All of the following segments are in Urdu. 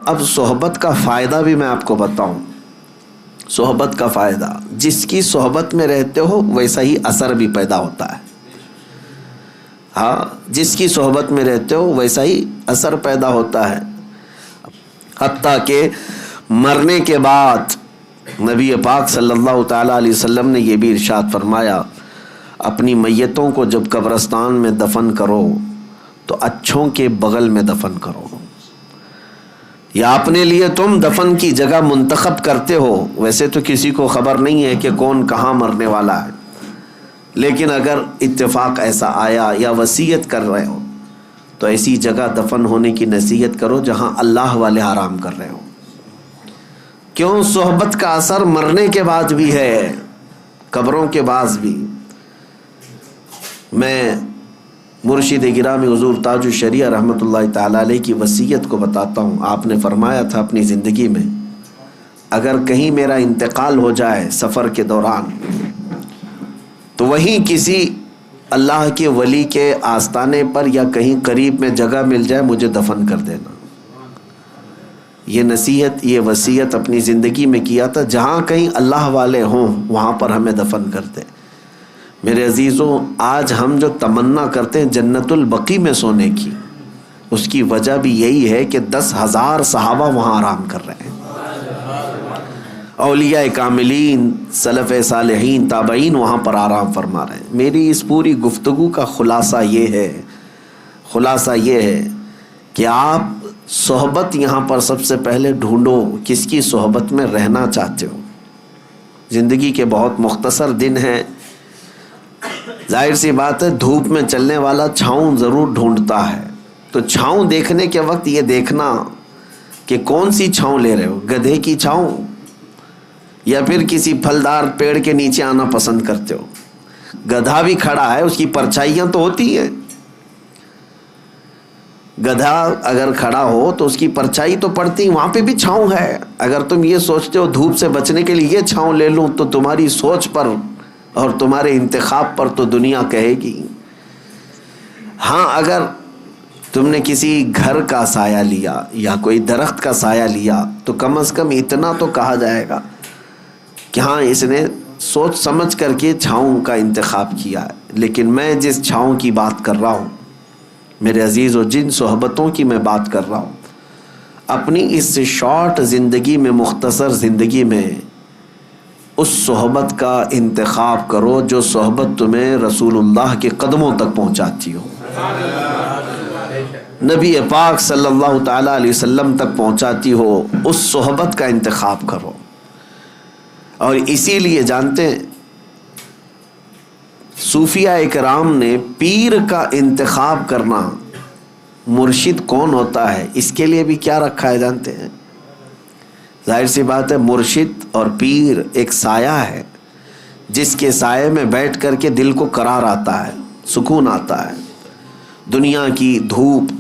اب صحبت کا فائدہ بھی میں آپ کو بتاؤں. صحبت کا فائدہ، جس کی صحبت میں رہتے ہو ویسا ہی اثر بھی پیدا ہوتا ہے. ہاں، جس کی صحبت میں رہتے ہو ویسا ہی اثر پیدا ہوتا ہے. حتیٰ کہ مرنے کے بعد نبی پاک صلی اللہ تعالیٰ علیہ وسلم نے یہ بھی ارشاد فرمایا، اپنی میتوں کو جب قبرستان میں دفن کرو تو اچھوں کے بغل میں دفن کرو. یا اپنے لیے تم دفن کی جگہ منتخب کرتے ہو، ویسے تو کسی کو خبر نہیں ہے کہ کون کہاں مرنے والا ہے، لیکن اگر اتفاق ایسا آیا یا وصیت کر رہے ہو تو ایسی جگہ دفن ہونے کی نصیحت کرو جہاں اللہ والے آرام کر رہے ہو. کیوں؟ صحبت کا اثر مرنے کے بعد بھی ہے، قبروں کے بعد بھی. میں مرشد گرامی حضور تاج الشریعہ رحمۃ اللہ تعالی علیہ کی وصیت کو بتاتا ہوں. آپ نے فرمایا تھا اپنی زندگی میں، اگر کہیں میرا انتقال ہو جائے سفر کے دوران تو وہیں کسی اللہ کے ولی کے آستانے پر یا کہیں قریب میں جگہ مل جائے مجھے دفن کر دینا. یہ نصیحت، یہ وصیت اپنی زندگی میں کیا تھا. جہاں کہیں اللہ والے ہوں وہاں پر ہمیں دفن کر دیں. میرے عزیزوں، آج ہم جو تمنا کرتے ہیں جنت البقیع میں سونے کی، اس کی وجہ بھی یہی ہے کہ 10,000 صحابہ وہاں آرام کر رہے ہیں. اولیاء کاملین، سلف صالحین، تابعین وہاں پر آرام فرما رہے ہیں. میری اس پوری گفتگو کا خلاصہ یہ ہے کہ آپ صحبت یہاں پر سب سے پہلے ڈھونڈو، کس کی صحبت میں رہنا چاہتے ہو. زندگی کے بہت مختصر دن ہیں. ظاہر سی بات ہے دھوپ میں چلنے والا چھاؤں ضرور ڈھونڈتا ہے. تو چھاؤں دیکھنے کے وقت یہ دیکھنا کہ کون سی چھاؤں لے رہے ہو، گدھے کی چھاؤں یا پھر کسی پھلدار پیڑ کے نیچے آنا پسند کرتے ہو. گدھا بھی کھڑا ہے، اس کی پرچھائیاں تو ہوتی ہیں. گدھا اگر کھڑا ہو تو اس کی پرچھائی تو پڑتی، وہاں پہ بھی چھاؤں ہے. اگر تم یہ سوچتے ہو دھوپ سے بچنے کے لیے یہ چھاؤں لے لوں تو تمہاری سوچ پر اور تمہارے انتخاب پر تو دنیا کہے گی. ہاں، اگر تم نے کسی گھر کا سایہ لیا یا کوئی درخت کا سایہ لیا تو کم از کم اتنا تو کہا جائے گا کہ ہاں اس نے سوچ سمجھ کر کے چھاؤں کا انتخاب کیا ہے. لیکن میں جس چھاؤں کی بات کر رہا ہوں میرے عزیزو، جن صحبتوں کی میں بات کر رہا ہوں، اپنی اس شارٹ زندگی میں، مختصر زندگی میں اس صحبت کا انتخاب کرو جو صحبت تمہیں رسول اللہ کے قدموں تک پہنچاتی ہو، نبی پاک صلی اللہ تعالیٰ علیہ وسلم تک پہنچاتی ہو. اس صحبت کا انتخاب کرو. اور اسی لیے جانتے ہیں صوفیاء کرام نے پیر کا انتخاب کرنا، مرشد کون ہوتا ہے اس کے لیے بھی کیا رکھا ہے جانتے ہیں؟ ظاہر سی بات ہے مرشد اور پیر ایک سایہ ہے جس کے سائے میں بیٹھ کر کے دل کو قرار آتا ہے، سکون آتا ہے. دنیا کی دھوپ،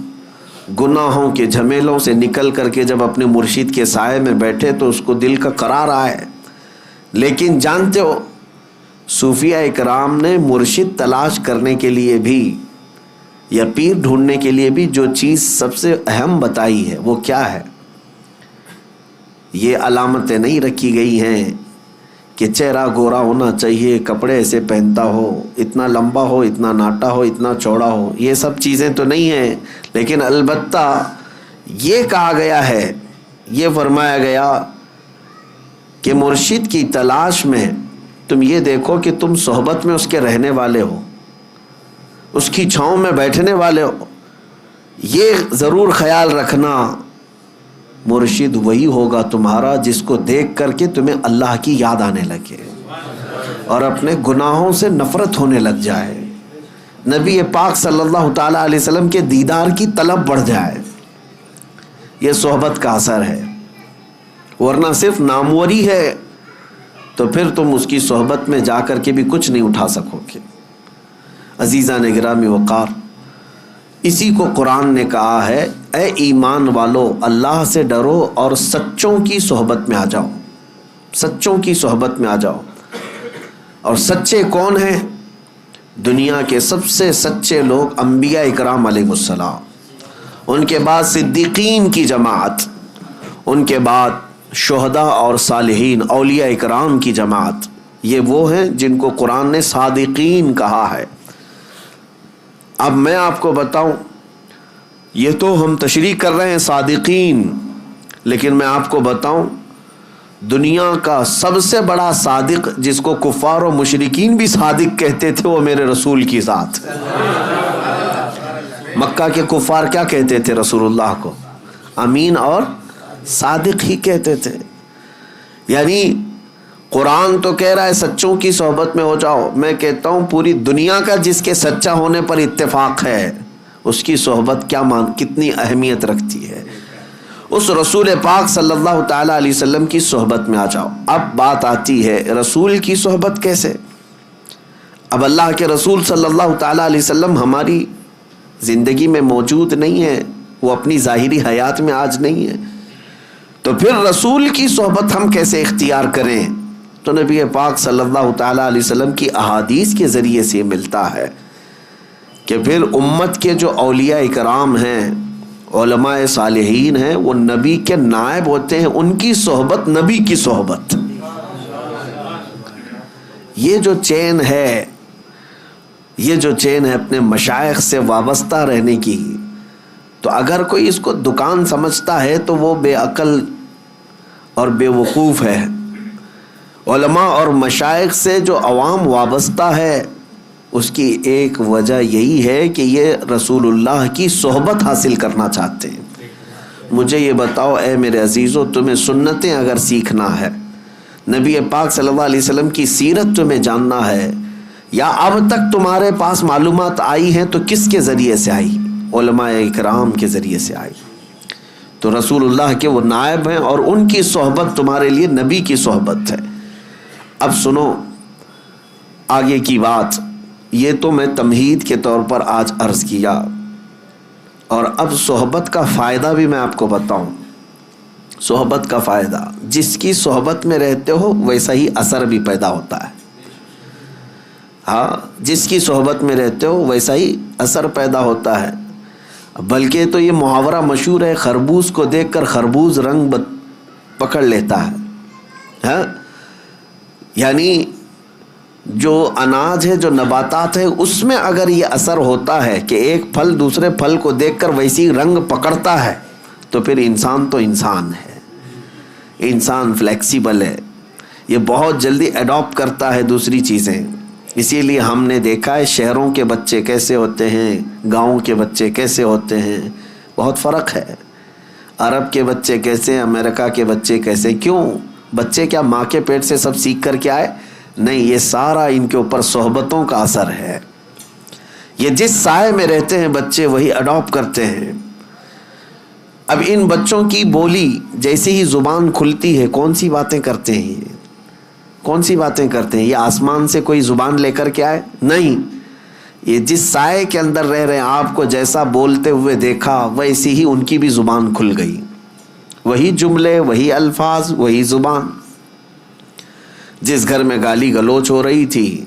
گناہوں کے جھمیلوں سے نکل کر کے جب اپنے مرشد کے سائے میں بیٹھے تو اس کو دل کا قرار آئے. لیکن جانتے ہو صوفیاء اکرام نے مرشد تلاش کرنے کے لیے بھی یا پیر ڈھونڈنے کے لیے بھی جو چیز سب سے اہم بتائی ہے وہ کیا ہے؟ یہ علامتیں نہیں رکھی گئی ہیں کہ چہرہ گورا ہونا چاہیے، کپڑے ایسے پہنتا ہو، اتنا لمبا ہو، اتنا ناٹا ہو، اتنا چوڑا ہو. یہ سب چیزیں تو نہیں ہیں، لیکن البتہ یہ کہا گیا ہے، یہ فرمایا گیا کہ مرشد کی تلاش میں تم یہ دیکھو کہ تم صحبت میں اس کے رہنے والے ہو، اس کی چھاؤں میں بیٹھنے والے ہو. یہ ضرور خیال رکھنا مرشد وہی ہوگا تمہارا جس کو دیکھ کر کے تمہیں اللہ کی یاد آنے لگے اور اپنے گناہوں سے نفرت ہونے لگ جائے، نبی پاک صلی اللہ تعالیٰ علیہ وسلم کے دیدار کی طلب بڑھ جائے. یہ صحبت کا اثر ہے. ورنہ صرف ناموری ہے تو پھر تم اس کی صحبت میں جا کر کے بھی کچھ نہیں اٹھا سکو گے. عزیزان گرامی وقار، اسی کو قرآن نے کہا ہے، اے ایمان والو اللہ سے ڈرو اور سچوں کی صحبت میں آ جاؤ. سچوں کی صحبت میں آ جاؤ. اور سچے کون ہیں؟ دنیا کے سب سے سچے لوگ انبیاء اکرام علیہ السلام، ان کے بعد صدیقین کی جماعت، ان کے بعد شہداء اور صالحین، اولیاء اکرام کی جماعت، یہ وہ ہیں جن کو قرآن نے صادقین کہا ہے۔ اب میں آپ کو بتاؤں، یہ تو ہم تشریح کر رہے ہیں صادقین، لیکن میں آپ کو بتاؤں دنیا کا سب سے بڑا صادق جس کو کفار و مشرکین بھی صادق کہتے تھے وہ میرے رسول کی ذات۔ مکہ کے کفار کیا کہتے تھے رسول اللہ کو؟ امین اور صادق ہی کہتے تھے۔ یعنی قرآن تو کہہ رہا ہے سچوں کی صحبت میں ہو جاؤ، میں کہتا ہوں پوری دنیا کا جس کے سچا ہونے پر اتفاق ہے اس کی صحبت کتنی اہمیت رکھتی ہے۔ اس رسول پاک صلی اللہ تعالی علیہ وسلم کی صحبت میں آ جاؤ۔ اب بات آتی ہے رسول کی صحبت کیسے؟ اب اللہ کے رسول صلی اللہ تعالی علیہ وسلم ہماری زندگی میں موجود نہیں ہے، وہ اپنی ظاہری حیات میں آج نہیں ہے، تو پھر رسول کی صحبت ہم کیسے اختیار کریں؟ تو نبی پاک صلی اللہ تعالی علیہ وسلم کی احادیث کے ذریعے سے ملتا ہے کہ پھر امت کے جو اولیاء اکرام ہیں، علماء صالحین ہیں، وہ نبی کے نائب ہوتے ہیں، ان کی صحبت نبی کی صحبت۔ یہ جو چین ہے اپنے مشائخ سے وابستہ رہنے کی، تو اگر کوئی اس کو دکان سمجھتا ہے تو وہ بے عقل اور بے وقوف ہے۔ علماء اور مشائخ سے جو عوام وابستہ ہے اس کی ایک وجہ یہی ہے کہ یہ رسول اللہ کی صحبت حاصل کرنا چاہتے ہیں۔ مجھے یہ بتاؤ اے میرے عزیزو، تمہیں سنتیں اگر سیکھنا ہے، نبی پاک صلی اللہ علیہ وسلم کی سیرت تمہیں جاننا ہے، یا اب تک تمہارے پاس معلومات آئی ہیں تو کس کے ذریعے سے آئی؟ علماء اکرام کے ذریعے سے آئی۔ تو رسول اللہ کے وہ نائب ہیں اور ان کی صحبت تمہارے لیے نبی کی صحبت ہے۔ اب سنو آگے کی بات، یہ تو میں تمہید کے طور پر آج عرض کیا، اور اب صحبت کا فائدہ بھی میں آپ کو بتاؤں۔ صحبت کا فائدہ، جس کی صحبت میں رہتے ہو ویسا ہی اثر بھی پیدا ہوتا ہے۔ ہاں، جس کی صحبت میں رہتے ہو ویسا ہی اثر پیدا ہوتا ہے۔ بلکہ تو یہ محاورہ مشہور ہے، خربوز کو دیکھ کر خربوز رنگ پکڑ لیتا ہے۔ ہاں، یعنی جو اناج ہے، جو نباتات ہے، اس میں اگر یہ اثر ہوتا ہے کہ ایک پھل دوسرے پھل کو دیکھ کر ویسی رنگ پکڑتا ہے، تو پھر انسان تو انسان ہے، انسان فلیکسیبل ہے، یہ بہت جلدی اڈاپٹ کرتا ہے دوسری چیزیں۔ اسی لیے ہم نے دیکھا ہے شہروں کے بچے کیسے ہوتے ہیں، گاؤں کے بچے کیسے ہوتے ہیں، بہت فرق ہے۔ عرب کے بچے کیسے، امریکہ کے بچے کیسے، کیوں؟ بچے کیا ماں کے پیٹ سے سب سیکھ کر کے آئے؟ نہیں، یہ سارا ان کے اوپر صحبتوں کا اثر ہے۔ یہ جس سائے میں رہتے ہیں بچے وہی اڈاپٹ کرتے ہیں۔ اب ان بچوں کی بولی جیسے ہی زبان کھلتی ہے، کون سی باتیں کرتے ہیں یہ؟ کون سی باتیں کرتے ہیں؟ یہ آسمان سے کوئی زبان لے کر کے آئے؟ نہیں، یہ جس سائے کے اندر رہ رہے ہیں، آپ کو جیسا بولتے ہوئے دیکھا ویسی ہی ان کی بھی زبان کھل گئی، وہی جملے، وہی الفاظ، وہی زبان۔ جس گھر میں گالی گلوچ ہو رہی تھی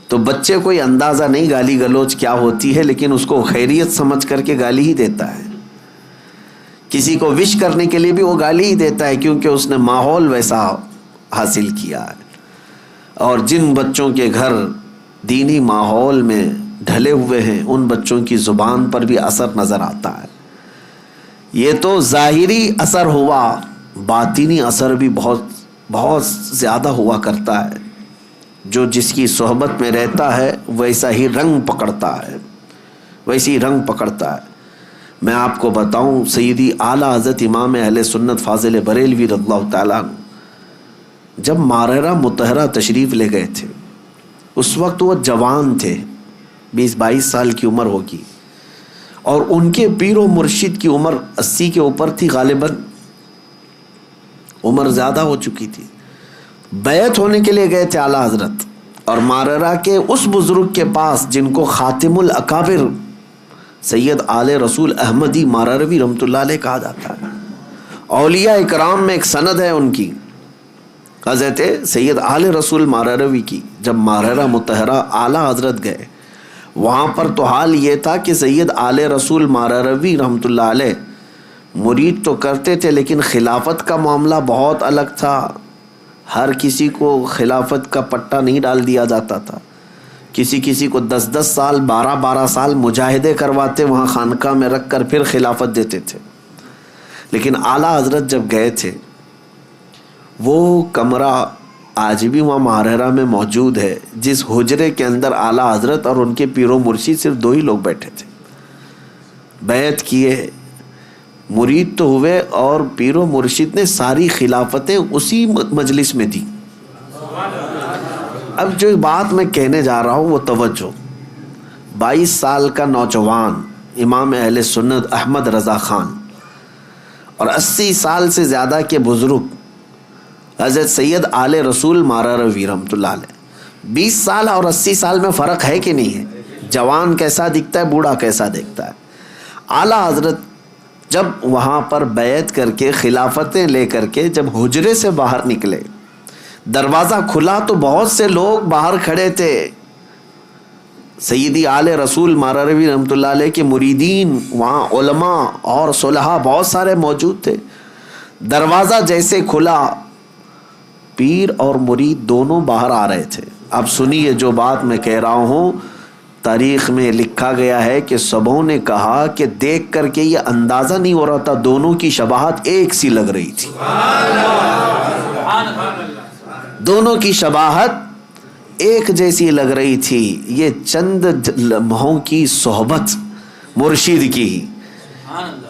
تو بچے کوئی اندازہ نہیں گالی گلوچ کیا ہوتی ہے، لیکن اس کو خیریت سمجھ کر کے گالی ہی دیتا ہے۔ کسی کو وش کرنے کے لیے بھی وہ گالی ہی دیتا ہے، کیونکہ اس نے ماحول ویسا حاصل کیا ہے۔ اور جن بچوں کے گھر دینی ماحول میں ڈھلے ہوئے ہیں، ان بچوں کی زبان پر بھی اثر نظر آتا ہے۔ یہ تو ظاہری اثر ہوا، باطنی اثر بھی بہت زیادہ ہوا کرتا ہے۔ جو جس کی صحبت میں رہتا ہے ویسا ہی رنگ پکڑتا ہے، ویسی رنگ پکڑتا ہے۔ میں آپ کو بتاؤں، سیدی اعلیٰ حضرت امام اہل سنت فاضل بریلوی رضی اللہ تعالیٰ جب ماررہ مطہرہ تشریف لے گئے تھے، اس وقت وہ جوان تھے، 20-22 سال کی عمر ہوگی، اور ان کے پیر و مرشد کی عمر 80 کے اوپر تھی، غالباً عمر زیادہ ہو چکی تھی۔ بیعت ہونے کے لیے گئے تھے اعلیٰ حضرت، اور ماررہ کے اس بزرگ کے پاس جن کو خاتم الاکابر سید آل رسول احمدی مارروی رحمۃ اللہ علیہ کہا جاتا ہے۔ اولیاء اکرام میں ایک سند ہے ان کی، حضرت سید آل رسول مارروی کی۔ جب ماررہ مطہرہ اعلیٰ حضرت گئے، وہاں پر تو حال یہ تھا کہ سید آل رسول مارروی رحمۃ اللہ علیہ مرید تو کرتے تھے لیکن خلافت کا معاملہ بہت الگ تھا. ہر کسی کو خلافت کا پٹا نہیں ڈال دیا جاتا تھا. کسی کو 10 سال 12 سال مجاہدے کرواتے وہاں خانقاہ میں رکھ کر پھر خلافت دیتے تھے. لیکن اعلیٰ حضرت جب گئے تھے وہ کمرہ آج بھی وہاں مہررہ میں موجود ہے جس حجرے کے اندر اعلیٰ حضرت اور ان کے پیر و مرشد صرف 2 ہی لوگ بیٹھے تھے. بیعت کیے, مرید تو ہوئے اور پیر و مرشد نے ساری خلافتیں اسی مجلس میں دی. اب جو بات میں کہنے جا رہا ہوں وہ توجہ. 22 سال کا نوجوان امام اہل سنت احمد رضا خان اور 80 سال سے زیادہ کے بزرگ حضرت سید آل رسول مارا روی رحمۃ اللہ علیہ. 20 سال اور 80 سال میں فرق ہے کہ نہیں ہے؟ جوان کیسا دکھتا ہے, بوڑھا کیسا دکھتا ہے. اعلیٰ حضرت جب وہاں پر بیعت کر کے خلافتیں لے کر کے جب حجرے سے باہر نکلے, دروازہ کھلا تو بہت سے لوگ باہر کھڑے تھے. سیدی آل رسول مارا روی رحمۃ اللہ علیہ کے مریدین, وہاں علماء اور صلحاء بہت سارے موجود تھے. دروازہ جیسے کھلا پیر اور مرید دونوں باہر آ رہے تھے. اب سنیے جو بات میں کہہ رہا ہوں, تاریخ میں لکھا گیا ہے کہ سبوں نے کہا کہ دیکھ کر کے یہ اندازہ نہیں ہو رہا تھا دونوں کی شباہت ایک سی لگ رہی تھی. دونوں کی شباہت ایک جیسی لگ رہی تھی. یہ چند لمحوں کی صحبت مرشد کی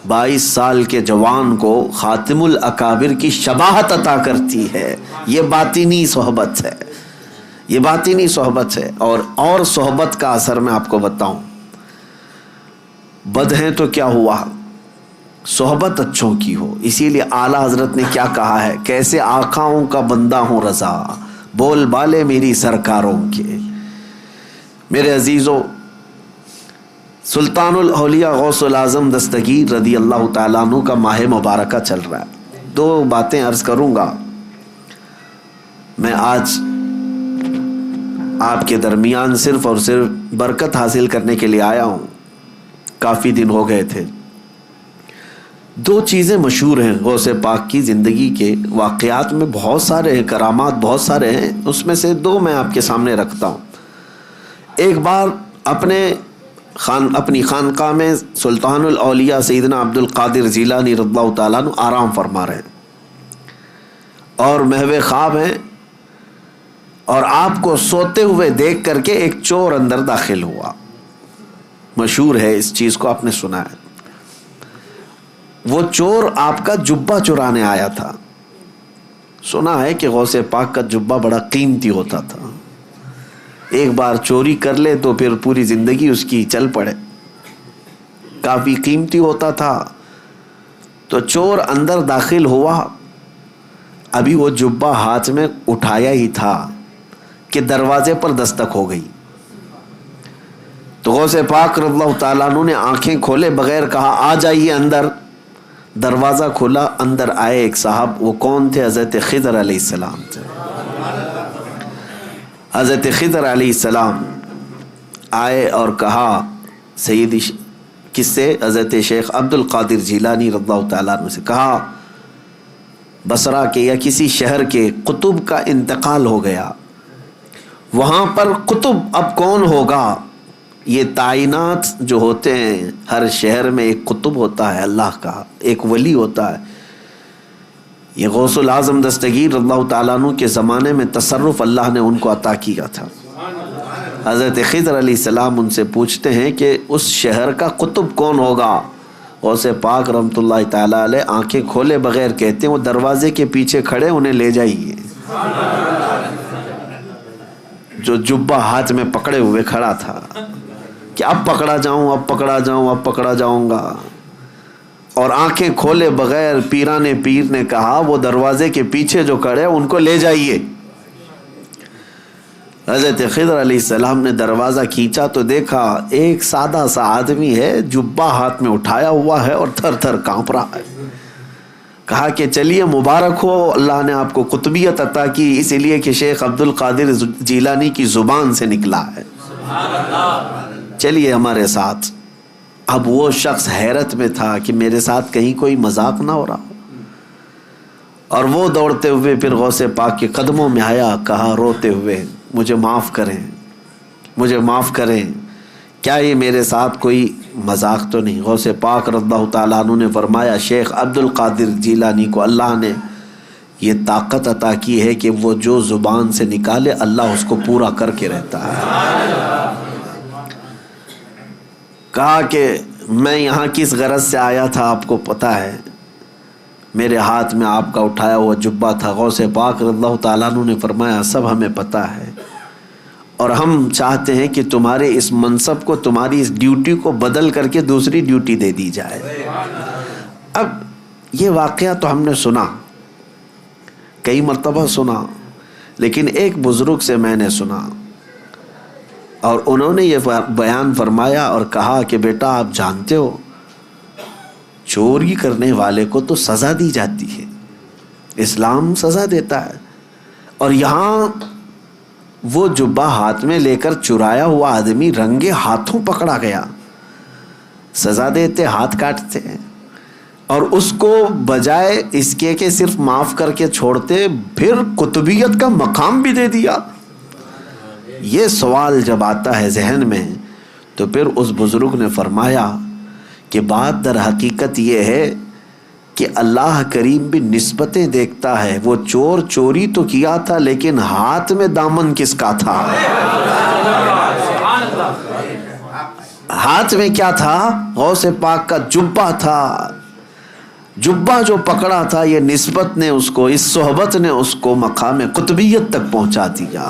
22 سال کے جوان کو خاتم الاکابر کی شباہت عطا کرتی ہے. یہ باطنی صحبت ہے, یہ باطنی صحبت ہے. اور صحبت کا اثر میں آپ کو بتاؤں, بد ہیں تو کیا ہوا, صحبت اچھوں کی ہو. اسی لیے اعلیٰ حضرت نے کیا کہا ہے, کیسے آقاؤں کا بندہ ہوں رضا, بول بالے میری سرکاروں کے. میرے عزیزو, سلطان الاولیاء غوث العظم دستگیر رضی اللہ تعالیٰ عنہ کا ماہ مبارکہ چل رہا ہے. 2 باتیں عرض کروں گا. میں آج آپ کے درمیان صرف اور صرف برکت حاصل کرنے کے لیے آیا ہوں. کافی دن ہو گئے تھے. 2 چیزیں مشہور ہیں غوث پاک کی زندگی کے واقعات میں, بہت سارے ہیں, کرامات بہت سارے ہیں, اس میں سے 2 میں آپ کے سامنے رکھتا ہوں. ایک بار اپنی خانقاہ میں سلطان الاولیاء سیدنا عبد القادر جیلانی رضی اللہ تعالیٰ عنہ آرام فرما رہے ہیں اور محو خواب ہیں, اور آپ کو سوتے ہوئے دیکھ کر کے ایک چور اندر داخل ہوا. مشہور ہے, اس چیز کو آپ نے سنا ہے. وہ چور آپ کا جبہ چرانے آیا تھا. سنا ہے کہ غوث پاک کا جبہ بڑا قیمتی ہوتا تھا, ایک بار چوری کر لے تو پھر پوری زندگی اس کی چل پڑے. کافی قیمتی ہوتا تھا. تو چور اندر داخل ہوا, ابھی وہ جبہ ہاتھ میں اٹھایا ہی تھا کہ دروازے پر دستک ہو گئی. تو غوث پاک رضی اللہ تعالیٰ عنہ نے آنکھیں کھولے بغیر کہا آ جائیے اندر. دروازہ کھولا, اندر آئے ایک صاحب. وہ کون تھے؟ حضرت خضر علیہ السلام تھے. حضرت خضر علیہ السلام آئے اور کہا سیدی کس سے؟ حضرت شیخ عبد القادر جیلانی رضی اللہ تعالیٰ عنہ سے. کہا بصرہ کے یا کسی شہر کے قطب کا انتقال ہو گیا, وہاں پر قطب اب کون ہوگا؟ یہ تعینات جو ہوتے ہیں, ہر شہر میں ایک قطب ہوتا ہے اللہ کا, ایک ولی ہوتا ہے. یہ غوث العظم دستگیر رضی اللہ تعالیٰ عنہ کے زمانے میں تصرف اللہ نے ان کو عطا کیا تھا. حضرت خضر علیہ السلام ان سے پوچھتے ہیں کہ اس شہر کا قطب کون ہوگا؟ غوث پاک رحمۃ اللہ تعالیٰ علیہ آنکھیں کھولے بغیر کہتے ہیں وہ دروازے کے پیچھے کھڑے, انہیں لے جائیے. جو جبہ ہاتھ میں پکڑے ہوئے کھڑا تھا کہ اب پکڑا جاؤں, اب پکڑا جاؤں, اب پکڑا جاؤں گا. اور آنکھیں کھولے بغیر پیرانے پیر نے کہا وہ دروازے کے پیچھے جو کھڑے ان کو لے جائیے. حضرت خضر علیہ السلام نے دروازہ کھینچا تو دیکھا ایک سادہ سا آدمی ہے, جبہ ہاتھ میں اٹھایا ہوا ہے اور تھر تھر کانپ رہا ہے. کہا کہ چلیے مبارک ہو, اللہ نے آپ کو قطبیت عطا کی, اسی لیے کہ شیخ عبد القادر جیلانی کی زبان سے نکلا ہے, چلیے ہمارے ساتھ. اب وہ شخص حیرت میں تھا کہ میرے ساتھ کہیں کوئی مذاق نہ ہو رہا ہو، اور وہ دوڑتے ہوئے پھر غوث پاک کے قدموں میں آیا، کہا روتے ہوئے مجھے معاف کریں، مجھے معاف کریں، کیا یہ میرے ساتھ کوئی مذاق تو نہیں؟ غوث پاک رضی اللہ تعالیٰ عنہ نے فرمایا شیخ عبد القادر جیلانی کو اللہ نے یہ طاقت عطا کی ہے کہ وہ جو زبان سے نکالے اللہ اس کو پورا کر کے رہتا ہے۔ کہا کہ میں یہاں کس غرض سے آیا تھا آپ کو پتہ ہے؟ میرے ہاتھ میں آپ کا اٹھایا ہوا جبہ تھا۔ غوث پاک رضی اللہ تعالیٰ عنہ نے فرمایا سب ہمیں پتہ ہے، اور ہم چاہتے ہیں کہ تمہارے اس منصب کو، تمہاری اس ڈیوٹی کو بدل کر کے دوسری ڈیوٹی دے دی جائے۔ اب یہ واقعہ تو ہم نے سنا، کئی مرتبہ سنا، لیکن ایک بزرگ سے میں نے سنا، اور انہوں نے یہ بیان فرمایا اور کہا کہ بیٹا آپ جانتے ہو چوری کرنے والے کو تو سزا دی جاتی ہے، اسلام سزا دیتا ہے، اور یہاں وہ جبہ ہاتھ میں لے کر چرایا ہوا آدمی رنگے ہاتھوں پکڑا گیا، سزا دیتے ہاتھ کاٹتے ہیں، اور اس کو بجائے اس کے کہ صرف معاف کر کے چھوڑتے پھر قطبیت کا مقام بھی دے دیا۔ یہ سوال جب آتا ہے ذہن میں تو پھر اس بزرگ نے فرمایا کہ بات در حقیقت یہ ہے کہ اللہ کریم بھی نسبتیں دیکھتا ہے، وہ چور چوری تو کیا تھا لیکن ہاتھ میں دامن کس کا تھا؟ ہاتھ میں کیا تھا؟ غوث پاک کا جبہ تھا، جبہ جو پکڑا تھا یہ نسبت نے اس کو، اس صحبت نے اس کو مقام قطبیت تک پہنچا دیا۔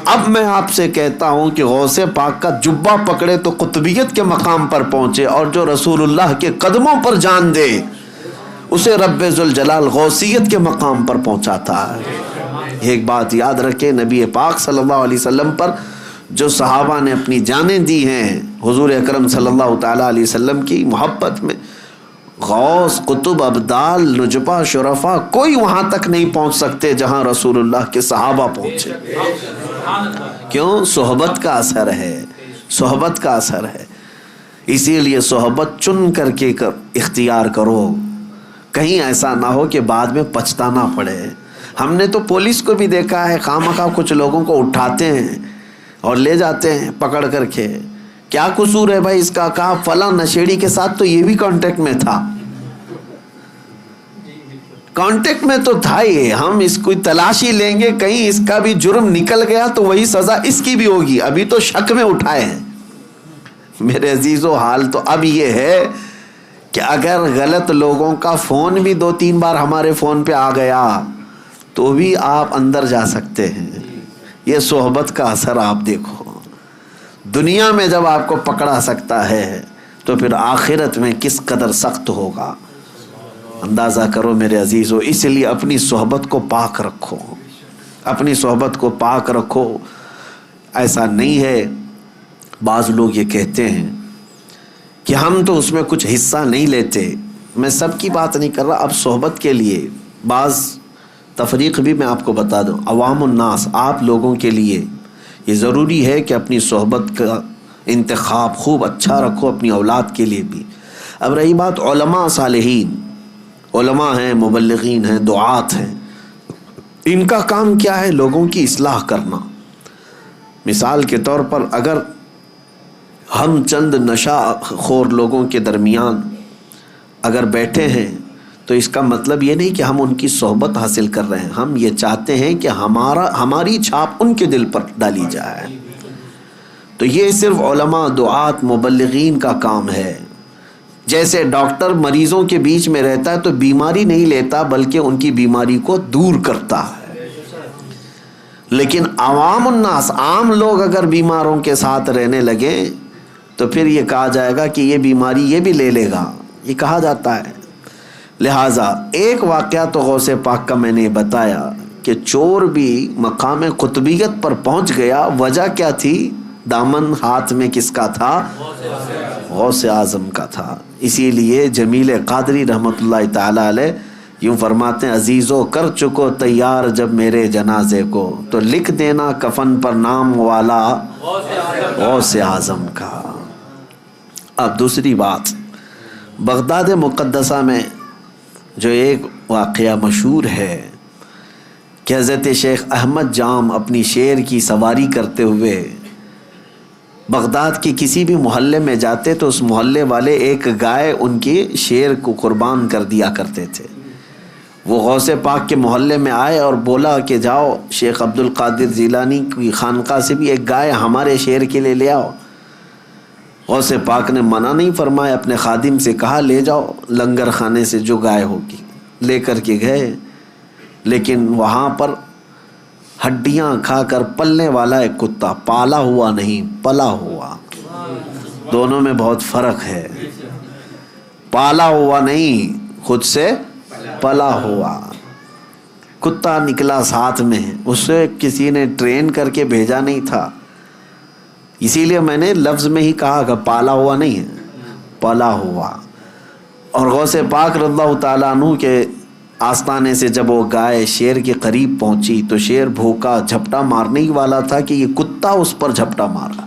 اب میں آپ سے کہتا ہوں کہ غوث پاک کا جبہ پکڑے تو قطبیت کے مقام پر پہنچے، اور جو رسول اللہ کے قدموں پر جان دے اسے رب ذوالجلال غوثیت کے مقام پر پہنچاتا ہے۔ ایک بات یاد رکھیں، نبی پاک صلی اللہ علیہ وسلم پر جو صحابہ نے اپنی جانیں دی ہیں حضور اکرم صلی اللہ تعالیٰ علیہ وسلم کی محبت میں، غوث، قطب، ابدال، نجبہ، شرفا کوئی وہاں تک نہیں پہنچ سکتے جہاں رسول اللہ کے صحابہ پہنچے۔ کیوں؟ صحبت کا اثر ہے، صحبت کا اثر ہے۔ اسی لیے صحبت چن کر کے اختیار کرو، کہیں ایسا نہ ہو کہ بعد میں پچھتانا پڑے۔ ہم نے تو پولیس کو بھی دیکھا ہے، خواہ کچھ لوگوں کو اٹھاتے ہیں اور لے جاتے ہیں پکڑ کر کے، کیا قصور ہے بھائی اس کا؟ کہا فلاں نشیڑی کے ساتھ تو یہ بھی کانٹیکٹ میں تھا، کانٹیکٹ میں تو تھا ہی، ہم اس کو تلاشی لیں گے، کہیں اس کا بھی جرم نکل گیا تو وہی سزا اس کی بھی ہوگی، ابھی تو شک میں اٹھائے ہیں۔ میرے عزیزو حال تو اب یہ ہے کہ اگر غلط لوگوں کا فون بھی 2-3 بار ہمارے فون پہ آ گیا تو بھی آپ اندر جا سکتے ہیں۔ یہ صحبت کا اثر آپ دیکھو، دنیا میں جب آپ کو پکڑا سکتا ہے تو پھر آخرت میں کس قدر سخت ہوگا، اندازہ کرو میرے عزیزو۔ اس لیے اپنی صحبت کو پاک رکھو، اپنی صحبت کو پاک رکھو۔ ایسا نہیں ہے، بعض لوگ یہ کہتے ہیں کہ ہم تو اس میں کچھ حصہ نہیں لیتے، میں سب کی بات نہیں کر رہا، اب صحبت کے لیے بعض تفریق بھی میں آپ کو بتا دوں، عوام الناس، آپ لوگوں کے لیے یہ ضروری ہے کہ اپنی صحبت کا انتخاب خوب اچھا رکھو، اپنی اولاد کے لیے بھی۔ اب رہی بات علماء صالحین، علماء ہیں، مبلغین ہیں، دعات ہیں، ان کا کام کیا ہے؟ لوگوں کی اصلاح کرنا۔ مثال کے طور پر اگر ہم چند نشہ خور لوگوں کے درمیان اگر بیٹھے ہیں تو اس کا مطلب یہ نہیں کہ ہم ان کی صحبت حاصل کر رہے ہیں، ہم یہ چاہتے ہیں کہ ہماری چھاپ ان کے دل پر ڈالی جائے۔ تو یہ صرف علماء، دعات، مبلغین کا کام ہے۔ جیسے ڈاکٹر مریضوں کے بیچ میں رہتا ہے تو بیماری نہیں لیتا بلکہ ان کی بیماری کو دور کرتا ہے، لیکن عوام الناس، عام لوگ اگر بیماروں کے ساتھ رہنے لگے تو پھر یہ کہا جائے گا کہ یہ بیماری یہ بھی لے لے گا، یہ کہا جاتا ہے۔ لہٰذا ایک واقعہ تو غوث پاک کا میں نے بتایا کہ چور بھی مقام قطبیت پر پہنچ گیا، وجہ کیا تھی؟ دامن ہاتھ میں کس کا تھا؟ غوث اعظم کا تھا۔ اسی لیے جمیل قادری رحمۃ اللہ تعالی علیہ یوں فرماتے ہیں، عزیزو کر چکو تیار جب میرے جنازے کو، تو لکھ دینا کفن پر نام والا غوث اعظم کا۔ اب دوسری بات، بغداد مقدسہ میں جو ایک واقعہ مشہور ہے کہ حضرت شیخ احمد جام اپنی شیر کی سواری کرتے ہوئے بغداد کے کسی بھی محلے میں جاتے تو اس محلے والے ایک گائے ان کے شیر کو قربان کر دیا کرتے تھے۔ وہ غوث پاک کے محلے میں آئے اور بولا کہ جاؤ شیخ عبد القادر جیلانی کی خانقاہ سے بھی ایک گائے ہمارے شیر کے لیے لے آؤ۔ غوث پاک نے منع نہیں فرمایا، اپنے خادم سے کہا لے جاؤ لنگر خانے سے جو گائے ہوگی، لے کر کے گئے۔ لیکن وہاں پر ہڈیاں کھا کر پلنے والا ایک کتا، پالا ہوا نہیں پلا ہوا، دونوں میں بہت فرق ہے۔ پالا ہوا نہیں، خود سے پلا ہوا کتا نکلا ساتھ میں، اسے کسی نے ٹرین کر کے بھیجا نہیں تھا، اسی لیے میں نے لفظ میں ہی کہا کہ پالا ہوا نہیں ہے، پلا ہوا۔ اور غوث پاک رضی اللہ تعالیٰ عنہ کے آستانے سے جب وہ گائے شیر کے قریب پہنچی تو شیر بھوکا جھپٹا مارنے ہی والا تھا کہ یہ کتا اس پر جھپٹا مارا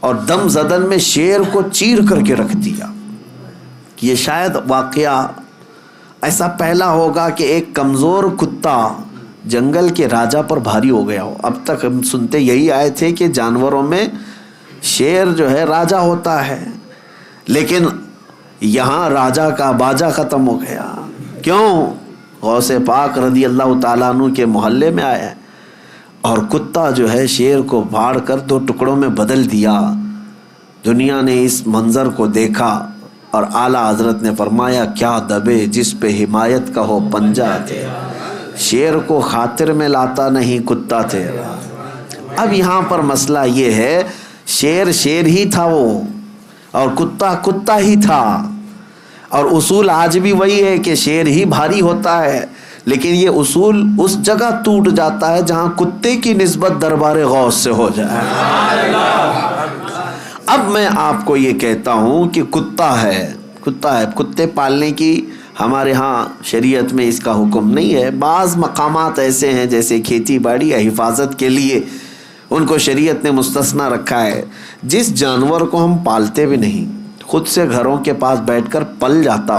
اور دم زدن میں شیر کو چیر کر کے رکھ دیا۔ یہ شاید واقعہ ایسا پہلا ہوگا کہ ایک کمزور کتا جنگل کے راجا پر بھاری ہو گیا ہو۔ اب تک ہم سنتے یہی آئے تھے کہ جانوروں میں شیر جو ہے راجا ہوتا ہے، لیکن یہاں راجا کا باجا ختم ہو گیا۔ کیوں؟ غوث پاک رضی اللہ تعالیٰ عنہ کے محلے میں آیا اور کتا جو ہے شیر کو پھاڑ کر 2 ٹکڑوں میں بدل دیا۔ دنیا نے اس منظر کو دیکھا اور اعلیٰ حضرت نے فرمایا کیا دبے جس پہ حمایت کا ہو پنجہ تیرا، شیر کو خاطر میں لاتا نہیں کتا تیرا۔ اب یہاں پر مسئلہ یہ ہے، شیر شیر ہی تھا وہ اور کتا کتا ہی تھا، اور اصول آج بھی وہی ہے کہ شیر ہی بھاری ہوتا ہے، لیکن یہ اصول اس جگہ ٹوٹ جاتا ہے جہاں کتے کی نسبت دربار غوث سے ہو جائے۔ اب میں آپ کو یہ کہتا ہوں کہ کتا ہے، کتے پالنے کی ہمارے ہاں شریعت میں اس کا حکم نہیں ہے۔ بعض مقامات ایسے ہیں جیسے کھیتی باڑی یا حفاظت کے لیے ان کو شریعت نے مستثنا رکھا ہے۔ جس جانور کو ہم پالتے بھی نہیں، خود سے گھروں کے پاس بیٹھ کر پل جاتا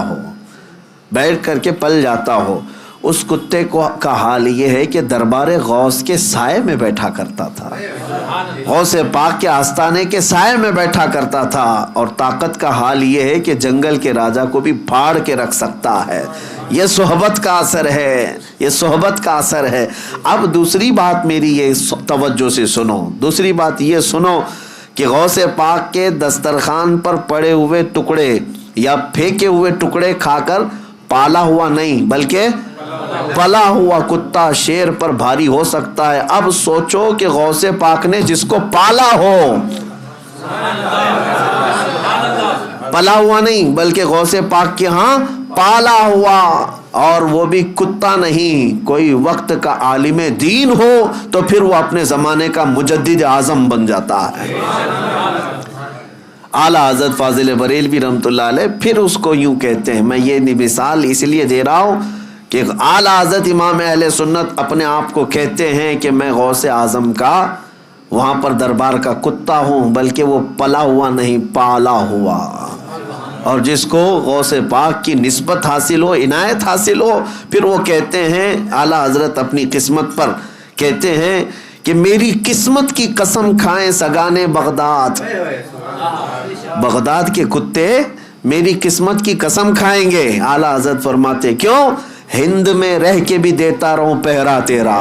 ہو، اس کتے کا حال یہ ہے کہ دربار غوث کے سائے میں بیٹھا کرتا تھا، غوث پاک کے آستانے کے سائے میں بیٹھا کرتا تھا، اور طاقت کا حال یہ ہے کہ جنگل کے راجا کو بھی پھاڑ کے رکھ سکتا ہے۔ یہ صحبت کا اثر ہے، یہ صحبت کا اثر ہے۔ اب دوسری بات میری یہ توجہ سے سنو، دوسری بات یہ سنو کہ غوث پاک کے دسترخوان پر پڑے ہوئے ٹکڑے یا پھینکے ہوئے ٹکڑے کھا کر پالا ہوا نہیں بلکہ پلا ہوا کتا شیر پر بھاری ہو سکتا ہے۔ اب سوچو کہ غوث پاک نے جس کو پالا ہو، پلا ہوا نہیں بلکہ غوث پاک کے ہاں پالا ہوا، اور وہ بھی کتا نہیں، کوئی وقت کا عالم دین ہو تو پھر وہ اپنے زمانے کا مجدد اعظم بن جاتا ہے۔ اعلیٰ حضرت فاضل بریلوی رحمۃ اللہ علیہ پھر اس کو یوں کہتے ہیں، میں یہ مثال اس لیے دے رہا ہوں کہ اعلیٰ حضرت امام اہل سنت اپنے آپ کو کہتے ہیں کہ میں غوث اعظم کا وہاں پر دربار کا کتا ہوں، بلکہ وہ پلا ہوا نہیں پالا ہوا۔ اور جس کو غوث پاک کی نسبت حاصل ہو، عنایت حاصل ہو، پھر وہ کہتے ہیں اعلیٰ حضرت اپنی قسمت پر کہتے ہیں کہ میری قسمت کی قسم کھائیں سگانے بغداد، بغداد کے کتے میری قسمت کی قسم کھائیں گے۔ اعلیٰ حضرت فرماتے کیوں؟ ہند میں رہ کے بھی دیتا رہوں پہرا تیرا،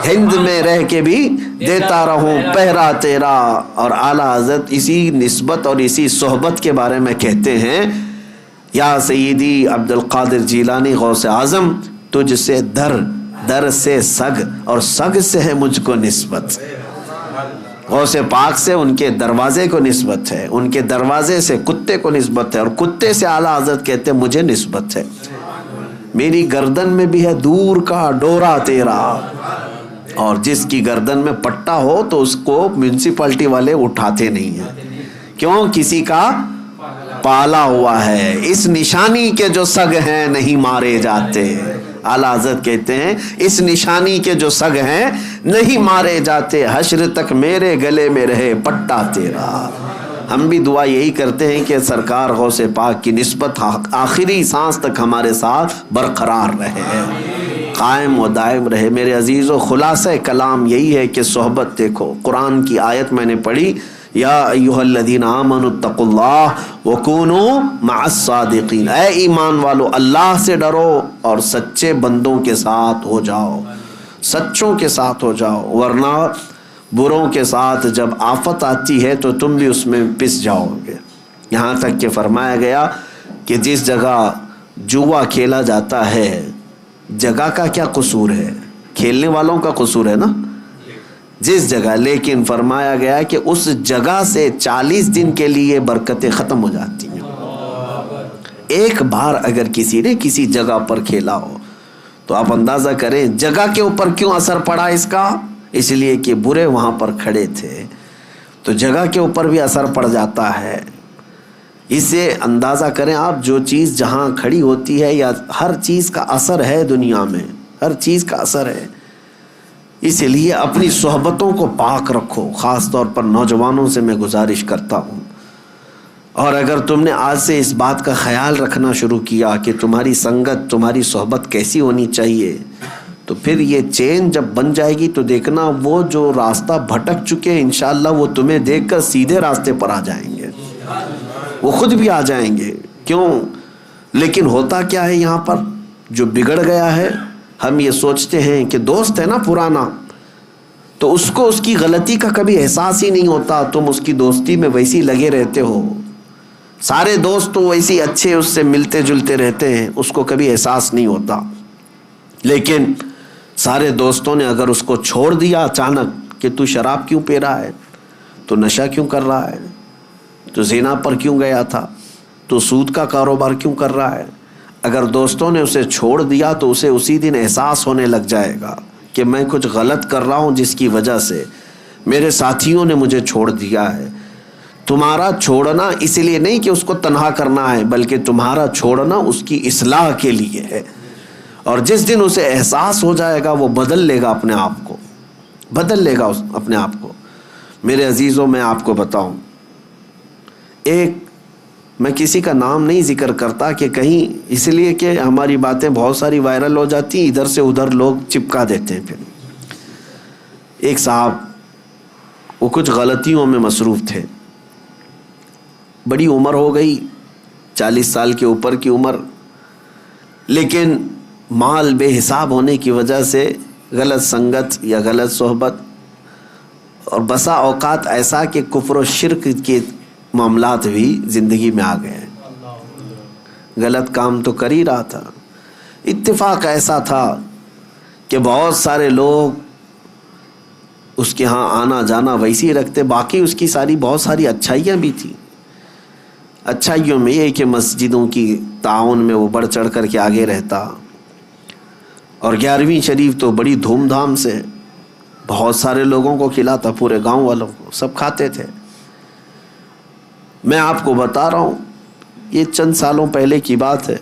ہند میں رہ کے بھی دیتا رہوں پہرا تیرا۔ اور اعلیٰ حضرت اسی نسبت اور اسی صحبت کے بارے میں کہتے ہیں، یا سیدی عبد القادر جیلانی غوث اعظم، تجھ سے در سے سگ اور سگ سے ہے مجھ کو نسبت۔ غوث پاک سے ان کے دروازے کو نسبت ہے، ان کے دروازے سے کتے کو نسبت ہے، اور کتے سے اعلیٰ حضرت کہتے ہیں مجھے نسبت ہے۔ میری گردن میں بھی ہے دور کا ڈورا تیرا، اور جس کی گردن میں پٹا ہو تو اس کو میونسپلٹی والے اٹھاتے نہیں ہیں، کیوں؟ کسی کا پالا ہوا ہے۔ اس نشانی کے جو سگ ہیں نہیں مارے جاتے، اعلیٰ حضرت کہتے ہیں اس نشانی کے جو سگ ہیں نہیں مارے جاتے، حشر تک میرے گلے میں رہے پٹا تیرا۔ ہم بھی دعا یہی کرتے ہیں کہ سرکار غوث پاک کی نسبت آخری سانس تک ہمارے ساتھ برقرار رہے، قائم و دائم رہے۔ میرے عزیزو، خلاصہ کلام یہی ہے کہ صحبت دیکھو۔ قرآن کی آیت میں نے پڑھی، یا ایھا الذین آمنوا اتقوا اللہ وکونوا مع الصادقین، اے ایمان والو اللہ سے ڈرو اور سچے بندوں کے ساتھ ہو جاؤ، سچوں کے ساتھ ہو جاؤ، ورنہ بروں کے ساتھ جب آفت آتی ہے تو تم بھی اس میں پس جاؤ گے۔ یہاں تک کہ فرمایا گیا کہ جس جگہ جوا کھیلا جاتا ہے، جگہ کا کیا قصور ہے؟ کھیلنے والوں کا قصور ہے نا، جس جگہ، لیکن فرمایا گیا کہ اس جگہ سے 40 دن کے لیے برکتیں ختم ہو جاتی ہیں۔ ایک بار اگر کسی نے کسی جگہ پر کھیلا ہو تو آپ اندازہ کریں جگہ کے اوپر کیوں اثر پڑا اس کا، اس لیے کہ برے وہاں پر کھڑے تھے، تو جگہ کے اوپر بھی اثر پڑ جاتا ہے۔ اسے اندازہ کریں آپ، جو چیز جہاں کھڑی ہوتی ہے، یا ہر چیز کا اثر ہے دنیا میں، ہر چیز کا اثر ہے۔ اس لیے اپنی صحبتوں کو پاک رکھو، خاص طور پر نوجوانوں سے میں گزارش کرتا ہوں۔ اور اگر تم نے آج سے اس بات کا خیال رکھنا شروع کیا کہ تمہاری سنگت، تمہاری صحبت کیسی ہونی چاہیے، تو پھر یہ چین جب بن جائے گی تو دیکھنا وہ جو راستہ بھٹک چکے ہیں انشاءاللہ وہ تمہیں دیکھ کر سیدھے راستے پر آ جائیں گے، وہ خود بھی آ جائیں گے۔ کیوں؟ لیکن ہوتا کیا ہے یہاں پر جو بگڑ گیا ہے، ہم یہ سوچتے ہیں کہ دوست ہے نا پرانا، تو اس کو اس کی غلطی کا کبھی احساس ہی نہیں ہوتا، تم اس کی دوستی میں ویسی لگے رہتے ہو، سارے دوست تو ویسی اچھے اس سے ملتے جلتے رہتے ہیں، اس کو کبھی احساس نہیں ہوتا۔ لیکن سارے دوستوں نے اگر اس کو چھوڑ دیا اچانک کہ تو شراب کیوں پی رہا ہے، تو نشہ کیوں کر رہا ہے، تو زنا پر کیوں گیا تھا، تو سود کا کاروبار کیوں کر رہا ہے، اگر دوستوں نے اسے چھوڑ دیا تو اسے اسی دن احساس ہونے لگ جائے گا کہ میں کچھ غلط کر رہا ہوں جس کی وجہ سے میرے ساتھیوں نے مجھے چھوڑ دیا ہے۔ تمہارا چھوڑنا اس لیے نہیں کہ اس کو تنہا کرنا ہے، بلکہ تمہارا چھوڑنا اس کی اصلاح کے لیے ہے۔ اور جس دن اسے احساس ہو جائے گا وہ بدل لے گا اپنے آپ کو، بدل لے گا اپنے آپ کو۔ میرے عزیزوں، میں آپ کو بتاؤں، میں کسی کا نام نہیں ذکر کرتا کہ کہیں، اس لیے کہ ہماری باتیں بہت ساری وائرل ہو جاتی ہیں، ادھر سے ادھر لوگ چپکا دیتے ہیں۔ پھر ایک صاحب وہ کچھ غلطیوں میں مصروف تھے، بڑی عمر ہو گئی، 40 سال کے اوپر کی عمر، لیکن مال بے حساب ہونے کی وجہ سے غلط سنگت یا غلط صحبت، اور بسا اوقات ایسا کہ کفر و شرک کے معاملات بھی زندگی میں آ گئے، غلط کام تو کر ہی رہا تھا۔ اتفاق ایسا تھا کہ بہت سارے لوگ اس کے ہاں آنا جانا ویسے ہی رکھتے، باقی اس کی بہت ساری اچھائیاں بھی تھیں۔ اچھائیوں میں یہ کہ مسجدوں کی تعاون میں وہ بڑھ چڑھ کر کے آگے رہتا، اور 11ویں شریف تو بڑی دھوم دھام سے بہت سارے لوگوں کو کھلاتا، پورے گاؤں والوں کو، سب کھاتے تھے۔ میں آپ کو بتا رہا ہوں، یہ چند سالوں پہلے کی بات ہے۔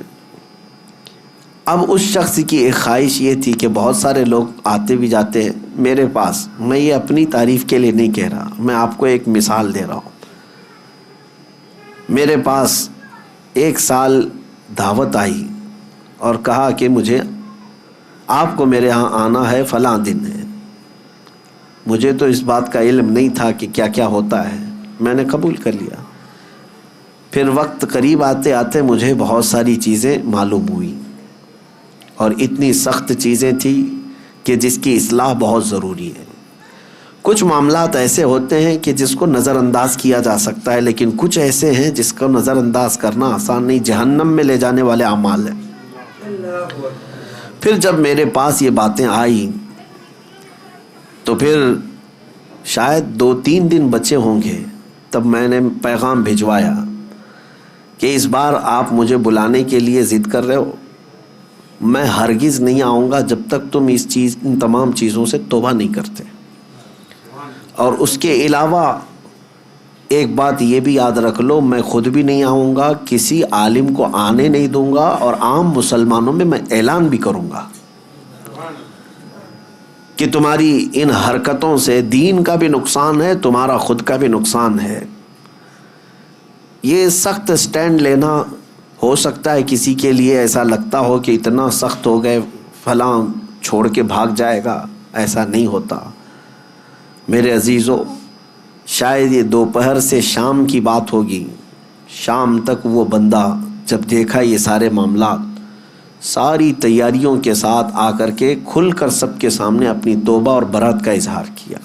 اب اس شخص کی ایک خواہش یہ تھی کہ بہت سارے لوگ آتے بھی جاتے ہیں میرے پاس، میں یہ اپنی تعریف کے لیے نہیں کہہ رہا، میں آپ کو ایک مثال دے رہا ہوں۔ میرے پاس ایک سال دعوت آئی اور کہا کہ مجھے آپ کو میرے ہاں آنا ہے، فلاں دن ہے۔ مجھے تو اس بات کا علم نہیں تھا کہ کیا کیا ہوتا ہے، میں نے قبول کر لیا۔ پھر وقت قریب آتے آتے مجھے بہت ساری چیزیں معلوم ہوئی، اور اتنی سخت چیزیں تھیں کہ جس کی اصلاح بہت ضروری ہے۔ کچھ معاملات ایسے ہوتے ہیں کہ جس کو نظر انداز کیا جا سکتا ہے، لیکن کچھ ایسے ہیں جس کو نظر انداز کرنا آسان نہیں، جہنم میں لے جانے والے اعمال ہیں۔ پھر جب میرے پاس یہ باتیں آئیں تو پھر شاید 2-3 دن بچے ہوں گے، تب میں نے پیغام بھجوایا کہ اس بار آپ مجھے بلانے کے لیے ضد کر رہے ہو، میں ہرگز نہیں آؤں گا جب تک تم ان تمام چیزوں سے توبہ نہیں کرتے۔ اور اس کے علاوہ ایک بات یہ بھی یاد رکھ لو، میں خود بھی نہیں آؤں گا، کسی عالم کو آنے نہیں دوں گا، اور عام مسلمانوں میں اعلان بھی کروں گا کہ تمہاری ان حرکتوں سے دین کا بھی نقصان ہے، تمہارا خود کا بھی نقصان ہے۔ یہ سخت سٹینڈ لینا ہو سکتا ہے کسی کے لیے ایسا لگتا ہو کہ اتنا سخت ہو گئے فلاں چھوڑ کے بھاگ جائے گا، ایسا نہیں ہوتا میرے عزیزو۔ شاید یہ دوپہر سے شام کی بات ہوگی، شام تک وہ بندہ جب دیکھا یہ سارے معاملات، ساری تیاریوں کے ساتھ آ کر کے کھل کر سب کے سامنے اپنی توبہ اور برات کا اظہار کیا۔